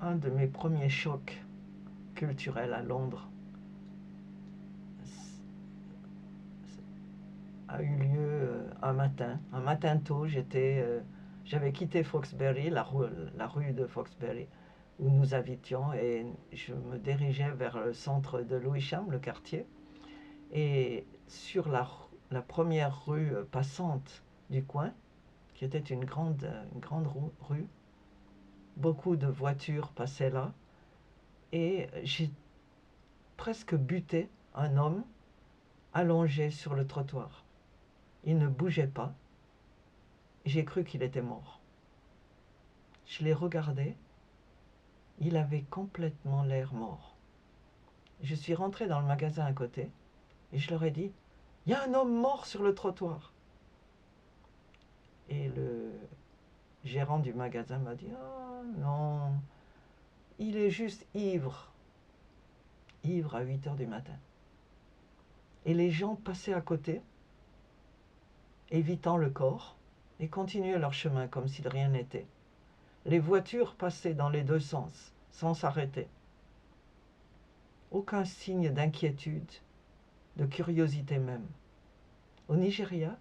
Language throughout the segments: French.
Un de mes premiers chocs culturels à Londres a eu lieu un matin tôt. J'avais quitté Foxbury, la rue de Foxbury, où nous habitions, et je me dirigeais vers le centre de Lewisham, le quartier. Et sur la première rue passante du coin, qui était une grande rue, beaucoup de voitures passaient là, et j'ai presque buté un homme allongé sur le trottoir. Il ne bougeait pas. J'ai cru qu'il était mort. Je l'ai regardé. Il avait complètement l'air mort. Je suis rentré dans le magasin à côté et je leur ai dit, il y a un homme mort sur le trottoir. Et le gérant du magasin m'a dit, oh non, il est juste ivre. Ivre à 8 heures du matin. Et les gens passaient à côté, évitant le corps, et continuaient leur chemin comme si de rien n'était. Les voitures passaient dans les deux sens, sans s'arrêter. Aucun signe d'inquiétude, de curiosité même. Au Nigeria,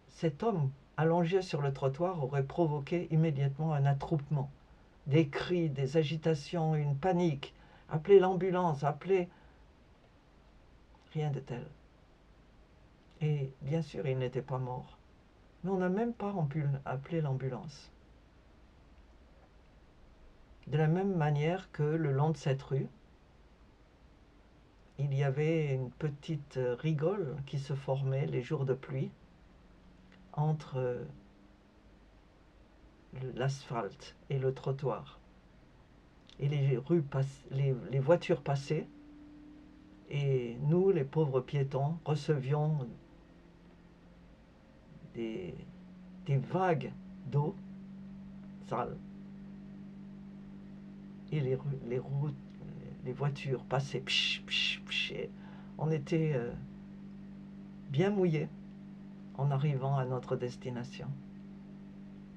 cet homme allongé sur le trottoir aurait provoqué immédiatement un attroupement. Des cris, des agitations, une panique. Appelez l'ambulance, appelez... Rien de tel. Et bien sûr, il n'était pas mort. Mais on n'a même pas pu appeler l'ambulance. De la même manière que le long de cette rue, il y avait une petite rigole qui se formait les jours de pluie entre l'asphalte et le trottoir. Et les voitures passaient, et nous, les pauvres piétons, recevions des, des vagues d'eau sale. Et les voitures passaient, psh, psh, psh, et on était bien mouillés en arrivant à notre destination.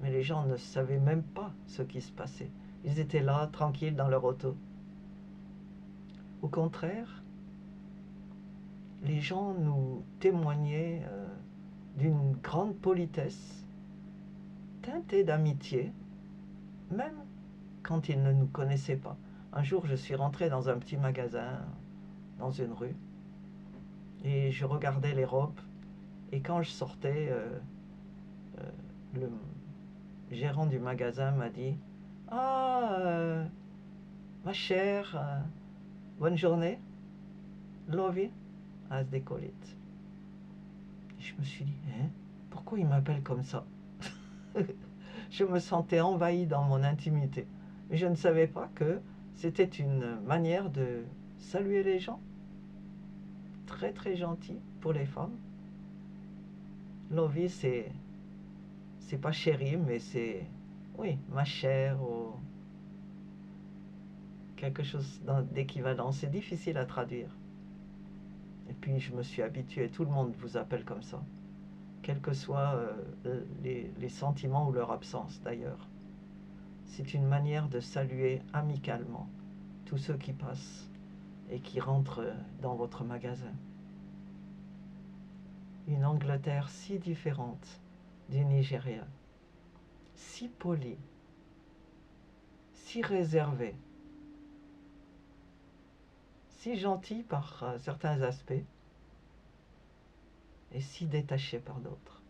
Mais les gens ne savaient même pas ce qui se passait. Ils étaient là, tranquilles dans leur auto. Au contraire, les gens nous témoignaient d'une grande politesse, teintée d'amitié, même quand ils ne nous connaissaient pas. Un jour, je suis rentré dans un petit magasin, dans une rue, et je regardais les robes, et quand je sortais, le gérant du magasin m'a dit, « Ah, ma chère, bonne journée, Lovi, as they call it. » Je me suis dit, hein, pourquoi il m'appelle comme ça? Je me sentais envahi dans mon intimité. Mais je ne savais pas que c'était une manière de saluer les gens. Très très gentil pour les femmes. Lovi, c'est pas chérie, mais c'est, oui, ma chère ou quelque chose d'équivalent. C'est difficile à traduire. Et puis je me suis habitué, tout le monde vous appelle comme ça, quels que soient les sentiments ou leur absence d'ailleurs. C'est une manière de saluer amicalement tous ceux qui passent et qui rentrent dans votre magasin. Une Angleterre si différente du Nigeria, si polie, si réservée, si gentille par certains aspects et si détachée par d'autres.